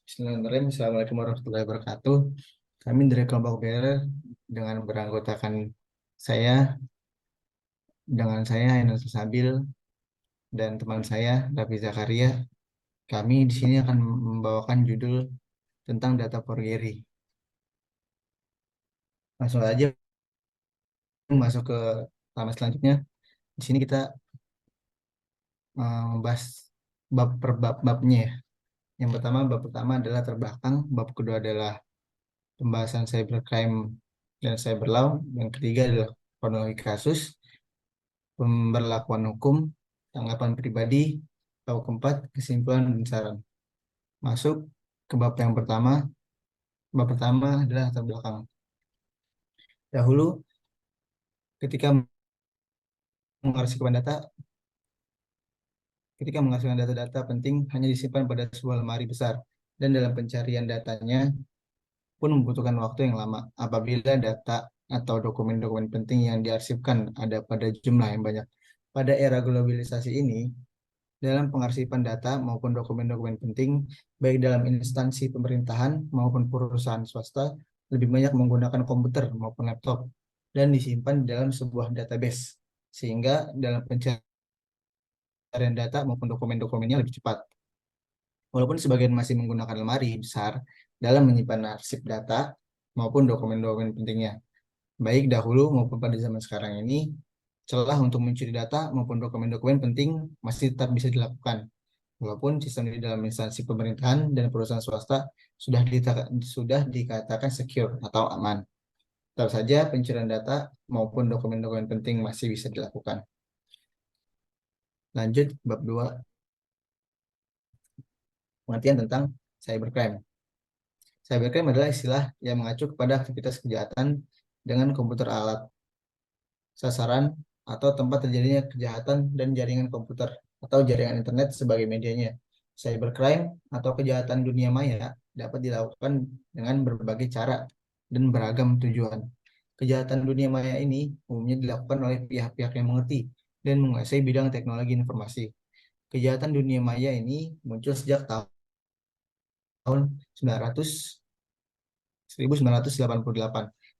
Bismillahirrahmanirrahim. Assalamualaikum warahmatullahi wabarakatuh. Kami dari kelompok BR dengan beranggotakan saya, Ainul Sabil dan teman saya Raffi Zakaria. Kami di sini akan membawakan judul tentang data Forgery. Langsung aja masuk ke tema selanjutnya. Di sini kita membahas bab per bab-babnya ya. Bab pertama adalah terbelakang, bab kedua adalah pembahasan cybercrime dan cyber law, yang ketiga adalah kronologi kasus, pemberlakuan hukum, tanggapan pribadi, bab keempat, kesimpulan dan saran. Masuk ke bab yang pertama. Bab pertama adalah latar belakang. Dahulu, ketika mengarsipkan data, ketika menghasilkan data-data penting hanya disimpan pada sebuah lemari besar, dan dalam pencarian datanya pun membutuhkan waktu yang lama. Apabila data atau dokumen-dokumen penting yang diarsipkan ada pada jumlah yang banyak. Pada era globalisasi ini, dalam pengarsipan data maupun dokumen-dokumen penting, baik dalam instansi pemerintahan maupun perusahaan swasta, lebih banyak menggunakan komputer maupun laptop dan disimpan dalam sebuah database, sehingga dalam pencarian data maupun dokumen-dokumennya lebih cepat. Walaupun sebagian masih menggunakan lemari besar dalam menyimpan arsip data maupun dokumen-dokumen pentingnya, baik dahulu maupun pada zaman sekarang ini, celah untuk mencuri data maupun dokumen-dokumen penting masih tetap bisa dilakukan. Walaupun sistem di dalam instansi pemerintahan dan perusahaan swasta sudah dikatakan secure atau aman. Tetap saja pencurian data maupun dokumen-dokumen penting masih bisa dilakukan. Lanjut bab 2, pengertian tentang cybercrime. Cybercrime adalah istilah yang mengacu kepada aktivitas kejahatan dengan komputer alat, sasaran, atau tempat terjadinya kejahatan dan jaringan komputer atau jaringan internet sebagai medianya. Cybercrime atau kejahatan dunia maya dapat dilakukan dengan berbagai cara dan beragam tujuan. Kejahatan dunia maya ini umumnya dilakukan oleh pihak-pihak yang mengerti dan menguasai bidang teknologi informasi. Kejahatan dunia maya ini muncul sejak tahun 1988,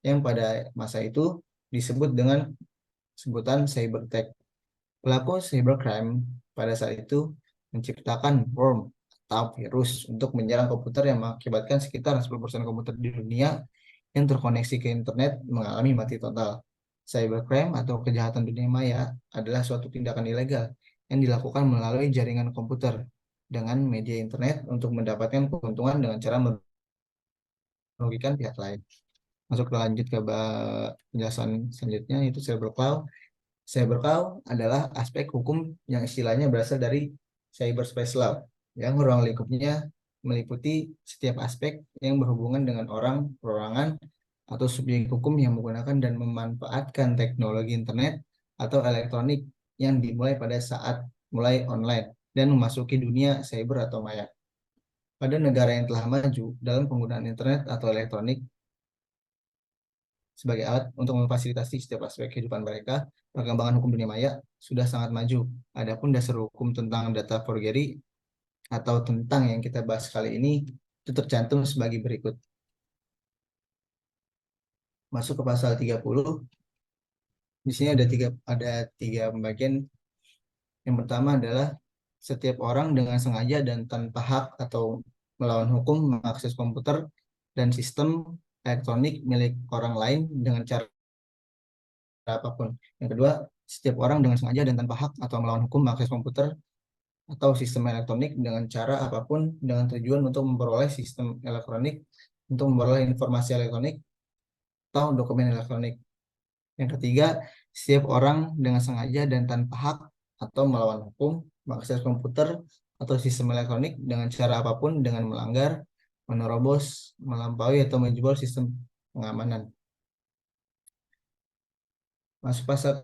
yang pada masa itu disebut dengan sebutan cybertech. Pelaku cybercrime pada saat itu menciptakan worm atau virus untuk menyerang komputer yang mengakibatkan sekitar 10% komputer di dunia yang terkoneksi ke internet mengalami mati total. Cybercrime atau kejahatan dunia maya adalah suatu tindakan ilegal yang dilakukan melalui jaringan komputer dengan media internet untuk mendapatkan keuntungan dengan cara merugikan pihak lain. Masuk lanjut ke penjelasan selanjutnya, yaitu cybercrime. Cybercrime adalah aspek hukum yang istilahnya berasal dari cyberspace law, yang ruang lingkupnya meliputi setiap aspek yang berhubungan dengan orang, perorangan, atau subjek hukum yang menggunakan dan memanfaatkan teknologi internet atau elektronik yang dimulai pada saat mulai online dan memasuki dunia cyber atau maya. Pada negara yang telah maju dalam penggunaan internet atau elektronik sebagai alat untuk memfasilitasi setiap aspek kehidupan mereka, perkembangan hukum dunia maya sudah sangat maju. Adapun dasar hukum tentang data forgery atau tentang yang kita bahas kali ini itu tercantum sebagai berikut. Masuk ke pasal 30. Di sini ada tiga pembagian. Yang pertama adalah setiap orang dengan sengaja dan tanpa hak atau melawan hukum mengakses komputer dan sistem elektronik milik orang lain dengan cara apapun. Yang kedua, setiap orang dengan sengaja dan tanpa hak atau melawan hukum mengakses komputer atau sistem elektronik dengan cara apapun dengan tujuan untuk memperoleh sistem elektronik, untuk memperoleh informasi elektronik atau dokumen elektronik. Yang ketiga, setiap orang dengan sengaja dan tanpa hak atau melawan hukum mengakses komputer atau sistem elektronik dengan cara apapun dengan melanggar, menerobos, melampaui atau menjebol sistem pengamanan. Masuk pasal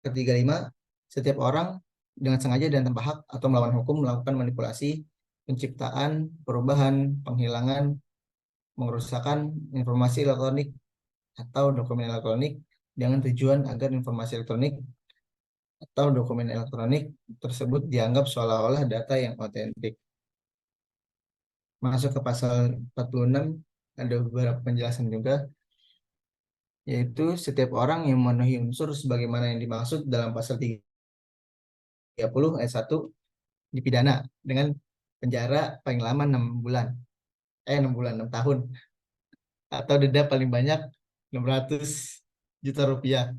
ketiga lima, setiap orang dengan sengaja dan tanpa hak atau melawan hukum melakukan manipulasi, penciptaan, perubahan, penghilangan, mengerusakan informasi elektronik atau dokumen elektronik dengan tujuan agar informasi elektronik atau dokumen elektronik tersebut dianggap seolah-olah data yang otentik. Masuk ke pasal 46, ada beberapa penjelasan juga, yaitu setiap orang yang memenuhi unsur sebagaimana yang dimaksud dalam pasal 30 ayat 1 dipidana dengan penjara paling lama 6 bulan, 6 bulan, 6 tahun, atau denda paling banyak 600 juta rupiah.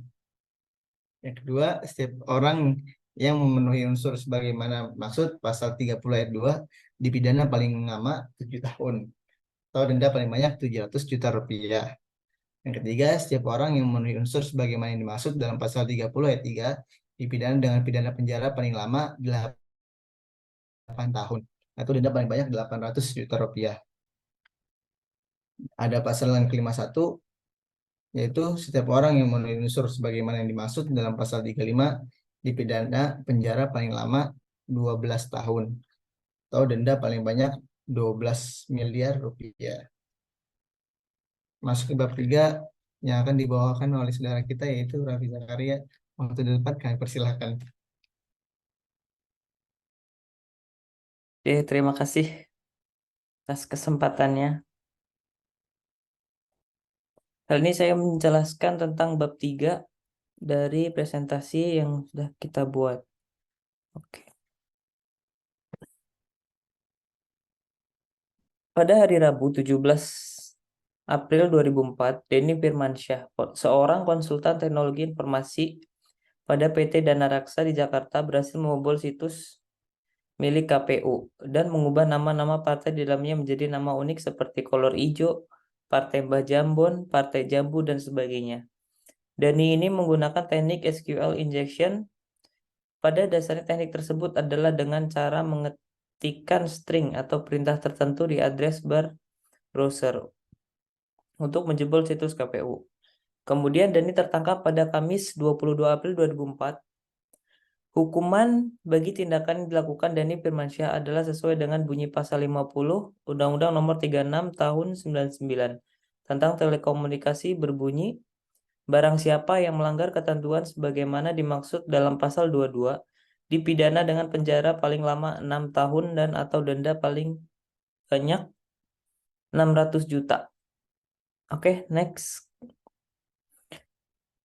Yang kedua, setiap orang yang memenuhi unsur sebagaimana maksud pasal 30 ayat 2 dipidana paling lama 7 tahun atau denda paling banyak 700 juta rupiah. Yang ketiga, setiap orang yang memenuhi unsur sebagaimana yang dimaksud dalam pasal 30 ayat 3 dipidana dengan pidana penjara paling lama 8 tahun atau denda paling banyak 800 juta rupiah. Ada pasal yang kelima satu, yaitu setiap orang yang memenuhi unsur sebagaimana yang dimaksud dalam pasal 35 dipidana penjara paling lama 12 tahun atau denda paling banyak 12 miliar rupiah. Masuk ke bab 3 yang akan dibawakan oleh saudara kita, yaitu Raffi Zakaria. Waktu di depan kami persilahkan. Oke, terima kasih atas kesempatannya. Kali ini saya menjelaskan tentang bab 3 dari presentasi yang sudah kita buat. Oke. Pada hari Rabu 17 April 2004, Denny Firmansyah, seorang konsultan teknologi informasi pada PT Dana Raksa di Jakarta, berhasil membobol situs milik KPU dan mengubah nama-nama partai di dalamnya menjadi nama unik seperti Kolor Ijo, Partai Mbah Jambon, Partai Jambu, dan sebagainya. Dani ini menggunakan teknik SQL injection. Pada dasarnya teknik tersebut adalah dengan cara mengetikkan string atau perintah tertentu di address bar browser untuk menjebol situs KPU. Kemudian Dani tertangkap pada Kamis 22 April 2004. Hukuman bagi tindakan yang dilakukan Dani Firmansyah adalah sesuai dengan bunyi pasal 50 Undang-Undang Nomor 36 Tahun 99 tentang telekomunikasi, berbunyi: barang siapa yang melanggar ketentuan sebagaimana dimaksud dalam pasal 22 dipidana dengan penjara paling lama 6 tahun dan atau denda paling banyak 600 juta. Oke, next.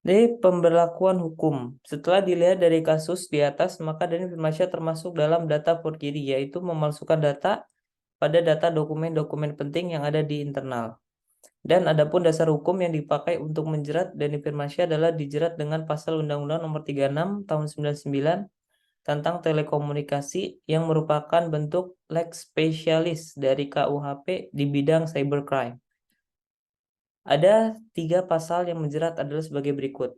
Dari pemberlakuan hukum. Setelah dilihat dari kasus di atas, maka Dani Firmansyah termasuk dalam data forgery, yaitu memalsukan data pada data dokumen-dokumen penting yang ada di internal. Dan adapun dasar hukum yang dipakai untuk menjerat Dani Firmansyah adalah dijerat dengan pasal Undang-Undang Nomor 36 Tahun 99 tentang telekomunikasi yang merupakan bentuk lex specialis dari KUHP di bidang cybercrime. Ada 3 pasal yang menjerat adalah sebagai berikut.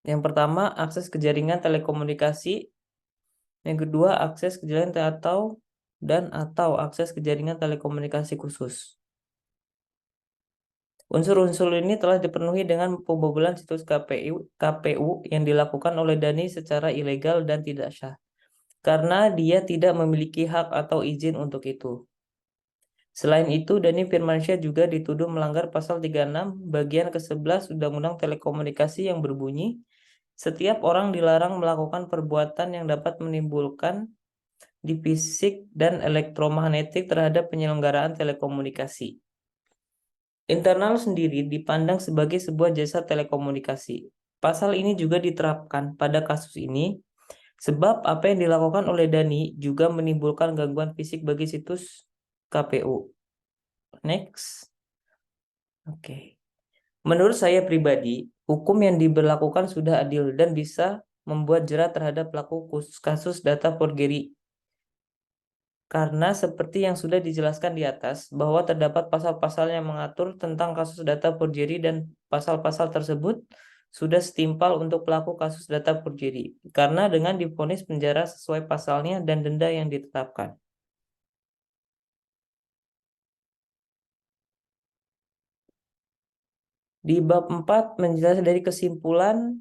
Yang pertama, akses ke jaringan telekomunikasi. Yang kedua, akses ke jaringan atau akses ke jaringan telekomunikasi khusus. Unsur-unsur ini telah dipenuhi dengan pembobolan situs KPU yang dilakukan oleh Dani secara ilegal dan tidak sah, karena dia tidak memiliki hak atau izin untuk itu. Selain itu, Dani Firmansyah juga dituduh melanggar pasal 36 bagian ke-11 Undang-Undang Telekomunikasi yang berbunyi, setiap orang dilarang melakukan perbuatan yang dapat menimbulkan di fisik dan elektromagnetik terhadap penyelenggaraan telekomunikasi. Internal sendiri dipandang sebagai sebuah jasa telekomunikasi. Pasal ini juga diterapkan pada kasus ini, sebab apa yang dilakukan oleh Dani juga menimbulkan gangguan fisik bagi situs KPU. Next. Oke. Menurut saya pribadi, hukum yang diberlakukan sudah adil dan bisa membuat jerat terhadap pelaku kasus data forgery. Karena seperti yang sudah dijelaskan di atas, bahwa terdapat pasal-pasal yang mengatur tentang kasus data forgery dan pasal-pasal tersebut sudah setimpal untuk pelaku kasus data forgery, karena dengan divonis penjara sesuai pasalnya dan denda yang ditetapkan. Di bab 4 menjelaskan dari kesimpulan.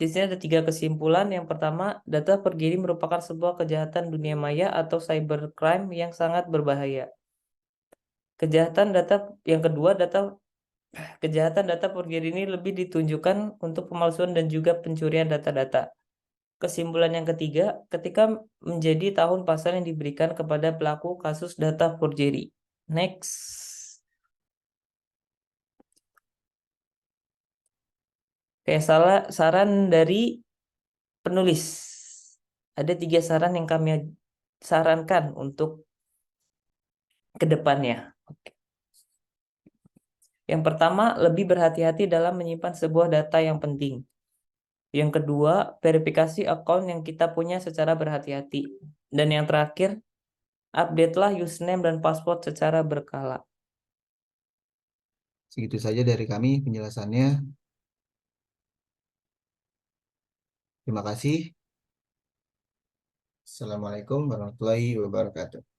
Di sini ada 3 kesimpulan. Yang pertama, data forgery merupakan sebuah kejahatan dunia maya atau cybercrime yang sangat berbahaya. Yang kedua, kejahatan data forgery ini lebih ditunjukkan untuk pemalsuan dan juga pencurian data-data. Kesimpulan yang ketiga, ketika menjadi tahun pasal yang diberikan kepada pelaku kasus data forgery. Next. Oke, saran dari penulis. Ada 3 saran yang kami sarankan untuk ke depannya. Yang pertama, lebih berhati-hati dalam menyimpan sebuah data yang penting. Yang kedua, verifikasi akun yang kita punya secara berhati-hati. Dan yang terakhir, update-lah username dan password secara berkala. Segitu saja dari kami penjelasannya. Terima kasih. Assalamualaikum warahmatullahi wabarakatuh.